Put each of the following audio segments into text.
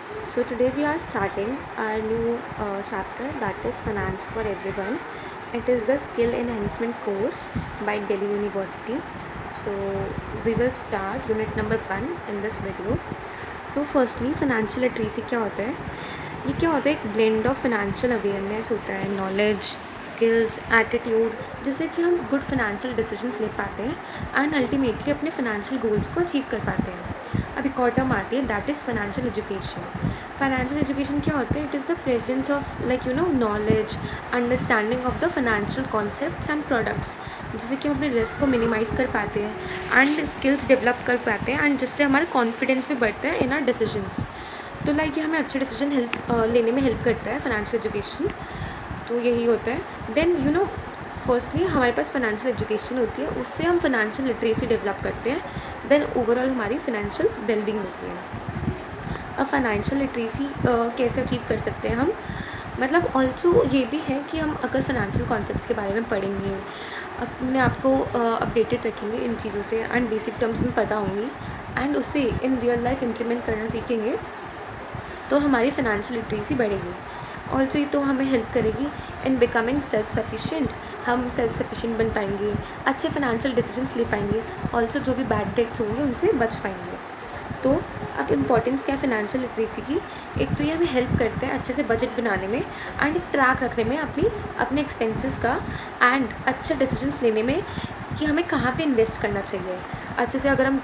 So today we are starting our new chapter, that is Finance for Everyone. It is the Skill Enhancement course by Delhi University. So we will start unit number 1 in this video. तो firstly financial literacy क्या होता है? ये क्या होता है? एक blend of financial awareness होता है, नॉलेज, स्किल्स, एटीट्यूड, जिससे कि हम गुड फाइनेंशियल डिसीजंस ले पाते हैं एंड अल्टीमेटली अपने फाइनेंशियल गोल्स को अचीव कर पाते हैं. अब एक और टर्म आती है, that is financial education. Financial education क्या होता है? It is the presence of knowledge, understanding of the financial concepts and products, जिससे कि हम अपने रिस्क को मिनिमाइज़ कर पाते हैं एंड स्किल्स डेवलप कर पाते हैं एंड जिससे हमारा कॉन्फिडेंस भी बढ़ता है इन आर डिसीजंस. तो लाइक ये हमें अच्छे डिसीजन लेने में हेल्प करता है फाइनेंशियल एजुकेशन. तो यही होता है. देन फर्स्टली हमारे पास फाइनेंशियल एजुकेशन होती है, उससे हम फाइनेंशियल लिटरेसी डेवलप करते हैं. देन ओवरऑल हमारी फाइनेंशियल वेलबींग होती है. अब फाइनेंशियल लिटरेसी कैसे अचीव कर सकते हैं हम? मतलब ऑल्सो ये भी है कि हम अगर फाइनेंशियल कॉन्सेप्ट्स के बारे में पढ़ेंगे, अपने आप को अपडेटेड रखेंगे इन चीज़ों से एंड बेसिक टर्म्स में पता होंगी एंड उससे इन रियल लाइफ इम्प्लीमेंट करना सीखेंगे, तो हमारी फाइनेंशियल लिटरेसी बढ़ेगी. ऑल्सो ये तो हमें हेल्प करेगी इन बिकमिंग सेल्फ सफिशिएंट. हम सेल्फ सफिशिएंट बन पाएंगे, अच्छे फाइनेंशियल डिसीजंस ले पाएंगे, ऑल्सो जो भी बैड डेट्स होंगे उनसे बच पाएंगे. तो अब इम्पॉर्टेंस क्या है फाइनेंशियल लिटरेसी की? एक तो ये हमें हेल्प करते हैं अच्छे से बजट बनाने में एंड एक ट्रैक रखने में अपने एक्सपेंसेस का एंड अच्छे डिसीजंस लेने में कि हमें कहाँ पे इन्वेस्ट करना चाहिए. अच्छे से अगर हम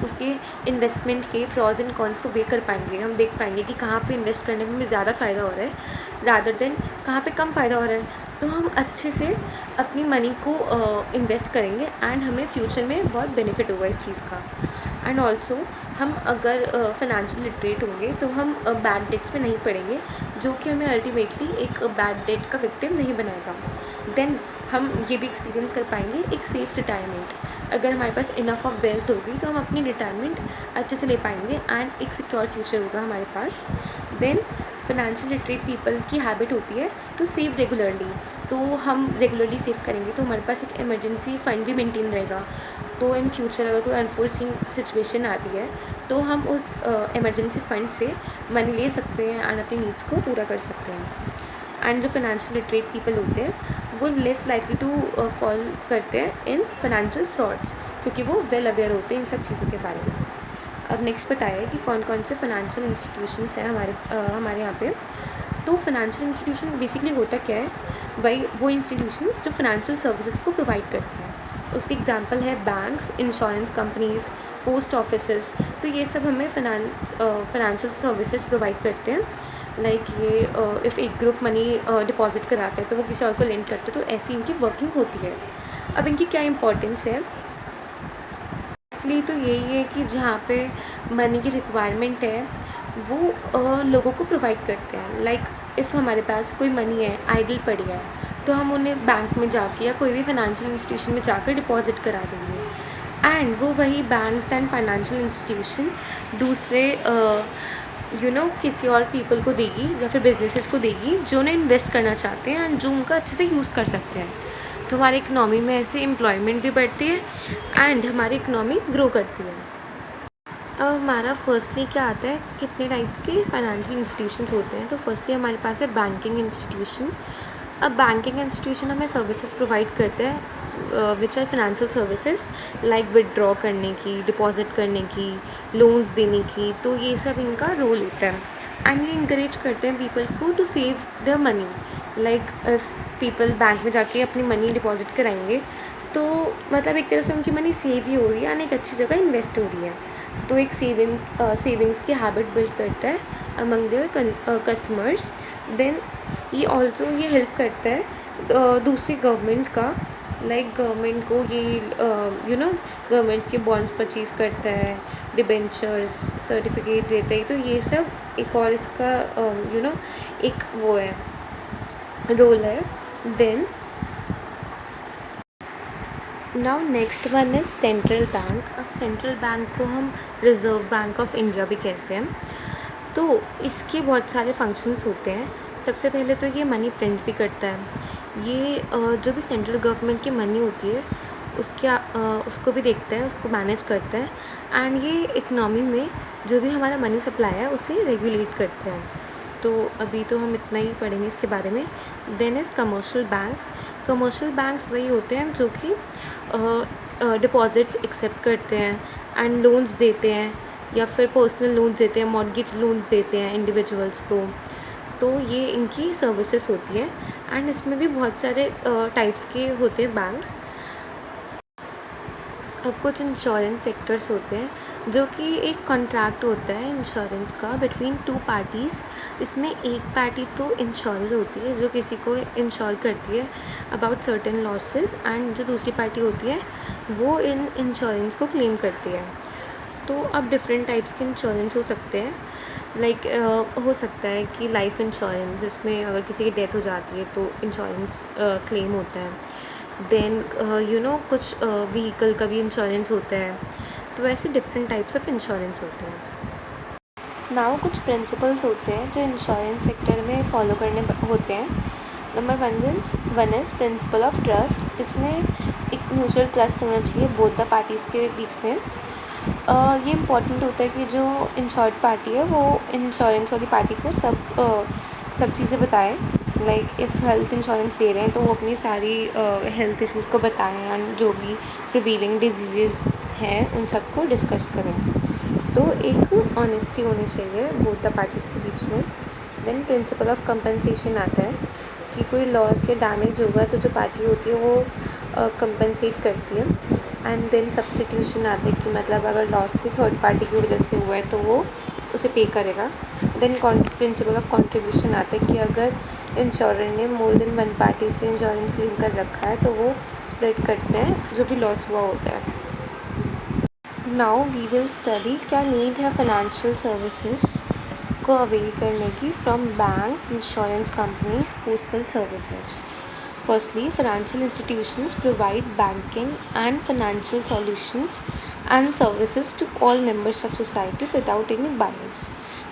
उसके इन्वेस्टमेंट के प्रॉज एंड कॉन्स को वे कर पाएंगे, हम देख पाएंगे कि कहाँ पे इन्वेस्ट करने में हमें ज़्यादा फ़ायदा हो रहा है रादर देन कहाँ पे कम फ़ायदा हो रहा है. तो हम अच्छे से अपनी मनी को इन्वेस्ट करेंगे एंड हमें फ्यूचर में बहुत बेनिफिट होगा इस चीज़ का. एंड ऑल्सो हम अगर फाइनेंशियल लिटरेट होंगे तो हम बैड डेट्स में नहीं पड़ेंगे, जो कि हमें अल्टीमेटली एक बैड डेट का विक्टिम नहीं बनाएगा. देन हम ये भी एक्सपीरियंस कर पाएंगे एक सेफ़ रिटायरमेंट. अगर हमारे पास इनफ ऑफ वेल्थ होगी तो हम अपनी रिटायरमेंट अच्छे से ले पाएंगे एंड एक सिक्योर फ्यूचर होगा हमारे पास. देन फाइनेंशियल लिटरेट पीपल की हैबिट होती है टू सेव रेगुलरली. तो हम रेगुलरली सेव करेंगे तो हमारे पास एक इमरजेंसी फ़ंड भी मेंटेन रहेगा. तो इन फ्यूचर अगर कोई अनफोर्सिन सिचुएशन आती है तो हम उस इमरजेंसी फ़ंड से मनी ले सकते हैं एंड अपनी नीड्स को पूरा कर सकते हैं. एंड जो फाइनेंशियल लिटरेट पीपल होते हैं वो लेस लाइकली टू फॉल करते हैं इन फाइनेंशियल फ्रॉड्स, क्योंकि वो वेल अवेयर होते हैं इन सब चीज़ों के बारे में. अब नेक्स्ट बताइए कि कौन कौन से फाइनेंशियल इंस्टीट्यूशंस हैं हमारे यहाँ पे. तो फाइनेंशियल इंस्टीट्यूशन बेसिकली होता क्या है? वही वो इंस्टीट्यूशंस जो फाइनेंशियल सर्विसेज को प्रोवाइड करते हैं. उसके एग्जांपल है banks, insurance companies, post offices. तो ये सब हमें फाइनेंशियल सर्विसेज प्रोवाइड करते हैं. लाइक ये इफ़ एक ग्रुप मनी डिपॉजिट कराता है तो वो किसी और को लेंड करते हैं, तो ऐसी इनकी वर्किंग होती है. अब इनकी क्या इंपॉर्टेंस है? इसलिए तो यही है कि जहाँ पे मनी की रिक्वायरमेंट है वो लोगों को प्रोवाइड करते हैं. लाइक इफ़ हमारे पास कोई मनी है आइडल पड़ी है तो हम उन्हें बैंक में जाके या कोई भी फाइनेंशियल इंस्टीट्यूशन में जाकर डिपॉजिट करा देंगे एंड वो वही बैंक्स एंड फाइनेंशियल इंस्टीट्यूशन दूसरे किसी और पीपल को देगी या फिर बिजनेसेस को देगी जो उन्हें इन्वेस्ट करना चाहते हैं एंड जो उनका अच्छे से यूज़ कर सकते हैं. तो हमारी इकनॉमी में ऐसे एम्प्लॉयमेंट भी बढ़ती है एंड हमारी इकनॉमी ग्रो करती है. अब हमारा फर्स्टली क्या आता है, कितने टाइप्स के फाइनेंशियल इंस्टीट्यूशंस होते हैं. तो फर्स्टली हमारे पास है बैंकिंग इंस्टीट्यूशन. अब बैंकिंग इंस्टीट्यूशन हमें सर्विसेज प्रोवाइड करते हैं which are financial services like withdraw करने की, डिपॉजिट करने की, लोन्स देने की. तो ये सब इनका रोल होता है एंड ये इंकरेज करते हैं पीपल को to save their money. Like if people bank में जाके अपनी मनी डिपॉजिट कराएंगे तो मतलब एक तरह से उनकी मनी सेव ही हो रही है एंड एक अच्छी जगह इन्वेस्ट हो रही है. तो एक सेविंग्स की हैबिट बिल्ड करता है अमंग देयर कस्टमर्स. देन ये ऑल्सो ये हेल्प करता है दूसरी गवर्नमेंट्स का. लाइक गवर्नमेंट को ये गवर्नमेंट्स के बॉन्ड्स परचेज़ करता है, डिबेंचर्स, सर्टिफिकेट्स देते हैं. तो ये सब एक और इसका एक वो है, रोल है. Then now next one is central bank. अब सेंट्रल बैंक को हम रिज़र्व बैंक ऑफ इंडिया भी कहते हैं. तो इसके बहुत सारे फंक्शंस होते हैं. सबसे पहले तो ये मनी प्रिंट भी करता है. ये जो भी सेंट्रल गवर्नमेंट की मनी होती है उसको भी देखता है, उसको मैनेज करता है एंड ये इकनॉमी में जो भी हमारा मनी सप्लाई है उसे रेगुलेट करते हैं। तो अभी तो हम इतना ही पढ़ेंगे इसके बारे में। Then is commercial bank. Commercial banks वही होते हैं जो कि डिपॉजिट्स एक्सेप्ट करते हैं एंड लोन्स देते हैं, या फिर पर्सनल लोन्स देते हैं, मॉर्गेज लोन्स देते हैं इंडिविजुअल्स को। तो ये इनकी सर्विसेज होती हैं एंड इसमें भी बहुत सारे टाइप्स के होते हैं बैंक्स। अब कुछ इंश्योरेंस सेक्टर्स होते हैं जो कि एक कॉन्ट्रैक्ट होता है इंश्योरेंस का बिटवीन टू पार्टीज़। इसमें एक पार्टी तो इंश्योरर होती है जो किसी को इंश्योर करती है अबाउट सर्टेन लॉसेस, एंड जो दूसरी पार्टी होती है वो इन इंश्योरेंस को क्लेम करती है। तो अब डिफरेंट टाइप्स के इंश्योरेंस हो सकते हैं। लाइक हो सकता है कि लाइफ इंश्योरेंस, जिसमें अगर किसी की डेथ हो जाती है तो इंश्योरेंस क्लेम होता है। देन कुछ व्हीकल का भी इंश्योरेंस होता है। तो ऐसे डिफरेंट टाइप्स ऑफ इंश्योरेंस होते हैं। नाउ कुछ प्रिंसिपल्स होते हैं जो इंश्योरेंस सेक्टर में फॉलो करने होते हैं। Number one is principle of trust. इसमें एक म्यूचुअल ट्रस्ट होना चाहिए बोथ द पार्टीज़ के बीच में। ये इम्पॉर्टेंट होता है कि जो इंश्योर्ड पार्टी है वो इंश्योरेंस वाली पार्टी को सब चीज़ें बताए। लाइक इफ़ हेल्थ इंश्योरेंस दे रहे हैं तो वो अपनी सारी हेल्थ इश्यूज़ को बताएं एंड जो भी प्रिवीलिंग डिजीज़ हैं उन सबको डिस्कस करें। तो एक ऑनेस्टी होनी चाहिए बोथ द पार्टीज़ के बीच में। देन प्रिंसिपल ऑफ कंपनसेशन आता है कि कोई लॉस या डैमेज होगा तो जो पार्टी होती है वो कंपनसेट करती है। एंड देन सब्सटीट्यूशन आता है कि मतलब अगर लॉस किसी थर्ड पार्टी की वजह से हुआ है तो वो उसे पे करेगा। देन प्रिंसिपल ऑफ कंट्रीब्यूशन आता है कि अगर इंश्योरर ने मोर देन वन पार्टी से इंश्योरेंस क्लेम कर रखा है तो वो स्प्लिट करते हैं जो भी लॉस हुआ होता है। नाउ वी विल स्टडी क्या नीड है फाइनेंशियल सर्विसेज को अवेल करने की from banks, insurance companies, postal services. Firstly, financial institutions provide banking and financial solutions and services to all members of society without any bias.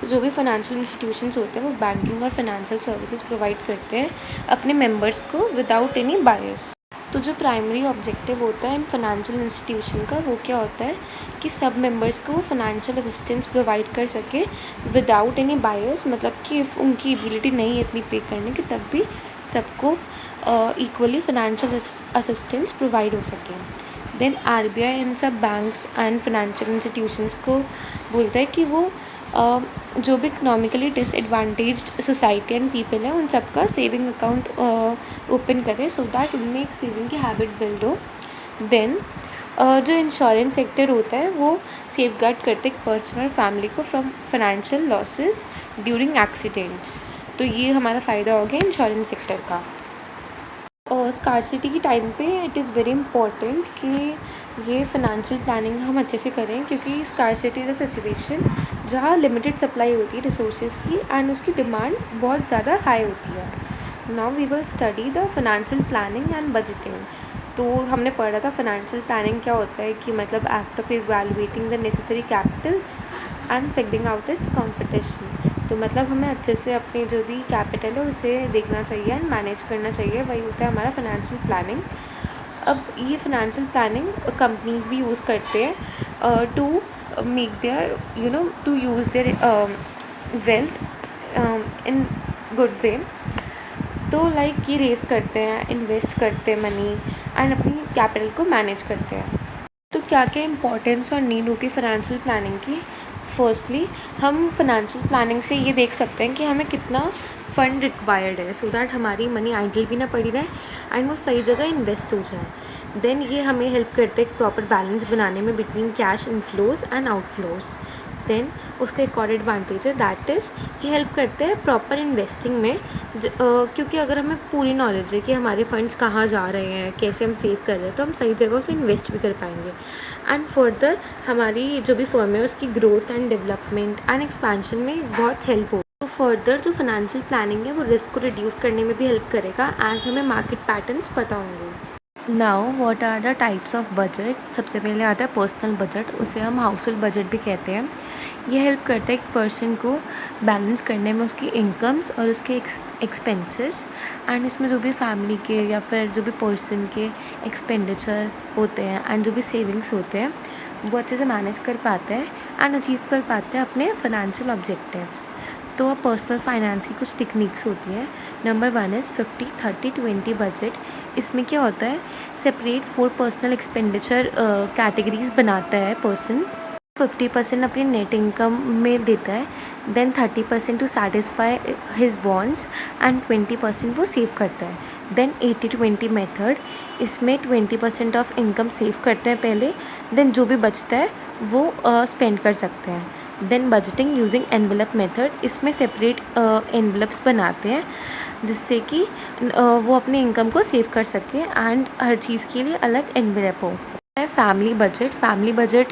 तो जो भी financial institutions होते हैं वो बैंकिंग और फाइनेंशियल सर्विसेज प्रोवाइड करते हैं अपने मेंबर्स को विदाउट एनी बायस। तो जो प्राइमरी ऑब्जेक्टिव होता है इन फाइनेंशियल इंस्टीट्यूशन का वो क्या होता है कि सब मेंबर्स को फाइनेंशियल असिस्टेंस प्रोवाइड कर सके विदाउट एनी बायस। मतलब कि उनकी एबिलिटी नहीं है इतनी पे करने की तब भी सबको इक्वली फाइनेंशियल असिस्टेंस प्रोवाइड हो सके। देन आरबीआई इन सब बैंक्स एंड फाइनेंशियल इंस्टीट्यूशंस को बोलता है कि वो जो भी economically disadvantaged society and people है उन सबका सेविंग अकाउंट ओपन करे सो दैट उनमें एक सेविंग की हैबिट बिल्ड हो। देन जो इंश्योरेंस सेक्टर होता है वो सेफगार्ड करते हैं पर्सन और फैमिली को from financial losses during accidents. तो ये हमारा फ़ायदा हो गया इंश्योरेंस सेक्टर का। स्कार्सिटी की टाइम पे इट इज़ वेरी इंपॉर्टेंट कि ये फाइनेंशियल प्लानिंग हम अच्छे से करें, क्योंकि स्कार्सिटी इज़ अ सिचुएशन जहाँ लिमिटेड सप्लाई होती है रिसोर्सेज की एंड उसकी डिमांड बहुत ज़्यादा हाई होती है। Now we will study the financial planning and budgeting. तो हमने पढ़ा था फाइनेंशियल प्लानिंग क्या होता है कि मतलब act of evaluating the necessary capital and figuring out it's competition. तो मतलब हमें अच्छे से अपनी जो भी कैपिटल है उसे देखना चाहिए एंड मैनेज करना चाहिए, वही होता है हमारा फाइनेंशियल प्लानिंग। अब ये फाइनेंशियल प्लानिंग कंपनीज भी यूज़ करते हैं to make their to use their wealth in good way. तो लाइक ये रेस करते हैं, इन्वेस्ट करते हैं मनी एंड अपनी कैपिटल को मैनेज करते हैं। तो क्या क्या इंपॉर्टेंस और नीड होती है फाइनेंशियल प्लानिंग की। फर्स्टली हम फाइनेंशियल प्लानिंग से ये देख सकते हैं कि हमें कितना फ़ंड रिक्वायर्ड है सो दैट हमारी मनी आइडल भी ना पड़ी रहे एंड वो सही जगह इन्वेस्ट हो जाए। देन ये हमें हेल्प करते हैं एक प्रॉपर बैलेंस बनाने में between cash inflows and outflows. Then उसका एक और एडवांटेज है दैट इज़ ये हेल्प करते हैं प्रॉपर इन्वेस्टिंग में क्योंकि अगर हमें पूरी नॉलेज है कि हमारे फंड्स कहाँ जा रहे हैं, कैसे हम सेव कर रहे हैं, तो हम सही जगह उसे इन्वेस्ट भी कर पाएंगे एंड फर्दर हमारी जो भी फर्म है उसकी growth and development and expansion में बहुत हेल्प हो। तो फर्दर जो फाइनेंशियल प्लानिंग है वो रिस्क को रिड्यूस करने में भी हेल्प करेगा एज हमें मार्केट पैटर्न्स पता होंगे। Now what are the types of budget. सबसे पहले आता है पर्सनल बजट, उसे हम हाउस होल्ड बजट भी कहते हैं। ये हेल्प करता है एक पर्सन को बैलेंस करने में उसकी इनकम्स और उसके एक्सपेंसेस एंड इसमें जो भी फैमिली के या फिर जो भी पर्सन के एक्सपेंडिचर होते हैं एंड जो भी सेविंग्स होते हैं वो अच्छे से मैनेज कर पाते हैं एंड अचीव कर पाते हैं अपने फाइनेंशियल ऑब्जेक्टिव्स। तो अब पर्सनल फाइनेंस की कुछ टेक्निक्स होती है। Number 1 is 50-30-20 budget. इसमें क्या होता है, सेपरेट 4 पर्सनल एक्सपेंडिचर कैटेगरीज बनाता है पर्सन। 50% अपनी नेट इनकम में देता है, then 30% to satisfy his wants and 20% वो सेव करता है। देन 80-20 मेथड, इसमें 20% ऑफ इनकम सेव करते हैं पहले, देन जो भी बचता है वो स्पेंड कर सकते हैं। Then budgeting using envelope method, इसमें सेपरेट एनवेलप्स बनाते हैं जिससे कि वो अपने इनकम को सेव कर सकें एंड हर चीज़ के लिए अलग एनवेलप हो। फैमिली बजट, फैमिली बजट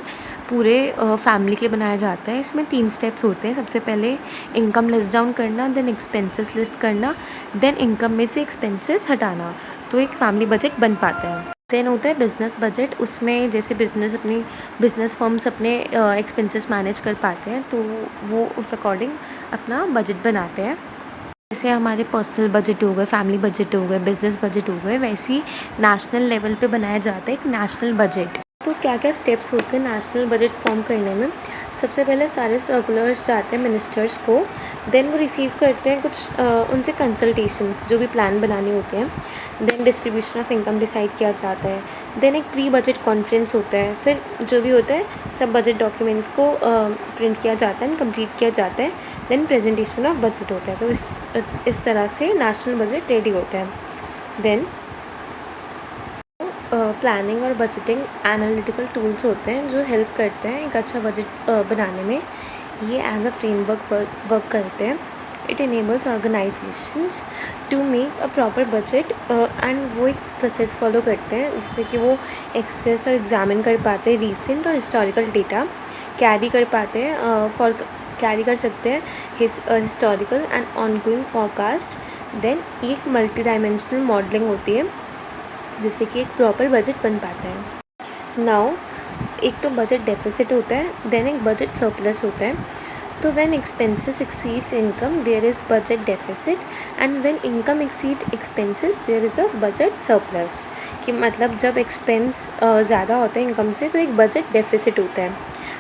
पूरे फैमिली के लिए बनाया जाता है। इसमें 3 स्टेप्स होते हैं। सबसे पहले इनकम लिस्ट डाउन करना, देन एक्सपेंसेस लिस्ट करना, देन इनकम में से एक्सपेंसेस हटाना, तो एक फैमिली बजट बन पाता है। देन होता है बिज़नेस बजट। उसमें जैसे बिज़नेस फर्म्स अपने एक्सपेंसेस मैनेज कर पाते हैं तो वो उस अकॉर्डिंग अपना बजट बनाते हैं। जैसे हमारे पर्सनल बजट हो गए, फैमिली बजट हो गए, बिज़नेस बजट हो गए, वैसे ही नेशनल लेवल पे बनाया जाता है एक नेशनल बजट। तो क्या क्या स्टेप्स होते हैं नेशनल बजट फॉर्म करने में। सबसे पहले सारे सर्कुलर्स जाते हैं मिनिस्टर्स को, देन वो रिसीव करते हैं कुछ उनसे कंसल्टेशंस जो भी प्लान बनाने होते हैं, then distribution of income decide किया जाता है, देन एक प्री बजट कॉन्फ्रेंस होता है, फिर जो भी होता है सब बजट डॉक्यूमेंट्स को प्रिंट किया जाता है एंड कंप्लीट किया जाता है, देन प्रेजेंटेशन ऑफ बजट होता है। तो इस तरह से नेशनल बजट रेडी होता है। देन प्लानिंग और बजटिंग एनालिटिकल टूल्स होते हैं जो हेल्प करते हैं एक अच्छा बजट बनाने में। ये एज अ फ्रेमवर्क वर्क करते हैं। It enables organizations to make a proper budget and वो एक प्रोसेस फॉलो करते हैं जिससे कि वो एक्सेस और एग्जामिन कर पाते हैं रीसेंट और हिस्टोरिकल डेटा, कैरी कर पाते हैं कैरी कर सकते हैं historical and ongoing forecast. Then ये एक मल्टी डायमेंशनल मॉडलिंग होती है जिससे कि एक प्रॉपर बजट बन पाता है। नाउ एक तो बजट डेफिसिट होता है, देन एक बजट सरप्लस होता है। तो when expenses exceeds income there is budget deficit and when income exceed expenses there is a budget surplus. कि मतलब जब एक्सपेंस ज़्यादा होता है इनकम से तो एक बजट डेफिसिट होता है,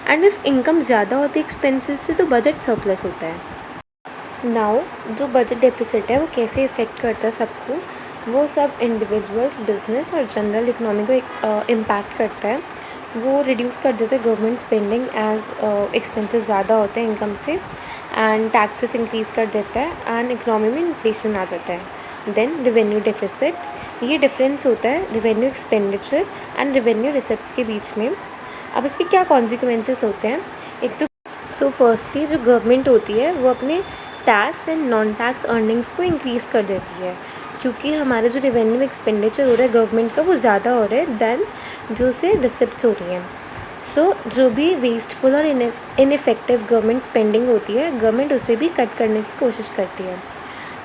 एंड इफ़ इनकम ज़्यादा होती है एक्सपेंसेस से तो बजट सरप्लस होता है। नाउ जो बजट डेफिसिट है वो कैसे इफ़ेक्ट करता है सबको, वो सब इंडिविजुअल्स, बिजनेस और जनरल इकोनॉमी को इम्पैक्ट करता है। वो रिड्यूस कर देता है गवर्नमेंट स्पेंडिंग एज एक्सपेंसेस ज़्यादा होते हैं इनकम से, एंड टैक्सेस इंक्रीज़ कर देता है एंड इकोनॉमी में इन्फ्लेशन आ जाता है। देन रेवेन्यू डेफिसिट, ये डिफरेंस होता है revenue expenditure and revenue receipts के बीच में। अब इसके क्या कॉन्सिक्वेंसेस होते हैं, एक तो फर्स्टली जो गवर्नमेंट होती है वो अपने tax and non tax earnings को इंक्रीज़ कर देती है, क्योंकि हमारा जो रेवेन्यू एक्सपेंडिचर हो रहा है गवर्नमेंट का वो ज़्यादा हो रहा है दैन जो से रिसिप्ट्स हो रही हैं। सो जो भी वेस्टफुल और इनइफेक्टिव गवर्नमेंट स्पेंडिंग होती है गवर्नमेंट उसे भी कट करने की कोशिश करती है।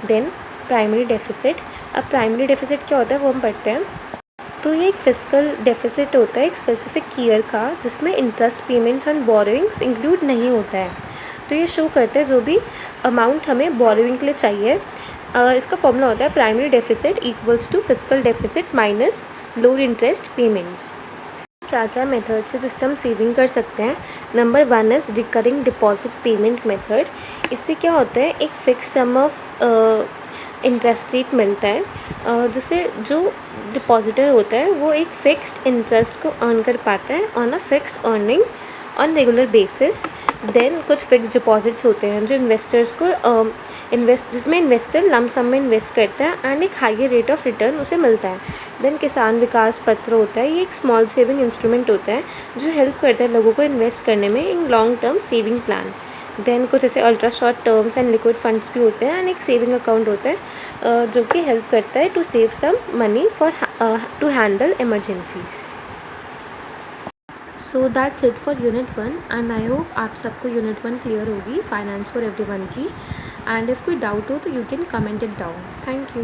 Then primary deficit. अब प्राइमरी डेफिसिट क्या होता है वो हम पढ़ते हैं। तो ये एक फिस्कल डेफिसिट होता है एक स्पेसिफिक ईयर का जिसमें interest payments on borrowings include नहीं होता है। तो ये शो करता है जो भी अमाउंट हमें बोरोइंग के लिए चाहिए। इसका फॉर्मूला होता है primary deficit equals to fiscal deficit minus lower interest payments. क्या क्या मेथड है जिससे हम सेविंग कर सकते हैं। Number 1 is recurring deposit payment method. इससे क्या होता है एक fix sum of interest rate मिलता है जिससे जो डिपॉजिटर होता है वो एक फिक्स्ड इंटरेस्ट को अर्न कर पाता है on a fixed earning on regular basis. Then कुछ फिक्स डिपॉजिट्स होते हैं जो इन्वेस्टर्स को जिसमें इन्वेस्टर लम सम में इन्वेस्ट करता है एंड एक हायर रेट ऑफ रिटर्न उसे मिलता है। देन किसान विकास पत्र होता है, ये एक स्मॉल सेविंग इंस्ट्रूमेंट होता है जो हेल्प करता है लोगों को इन्वेस्ट करने में in long term saving plan. Then कुछ ऐसे ultra short terms and liquid funds भी होते हैं एंड एक सेविंग अकाउंट होता है जो कि हेल्प करता है to save some money for to handle emergencies. So that's it for unit 1 and I hope आप सबको यूनिट 1 क्लियर होगी फाइनेंस फॉर एवरीवन की। एंड इफ़ कोई डाउट हो तो you can comment it down. Thank you.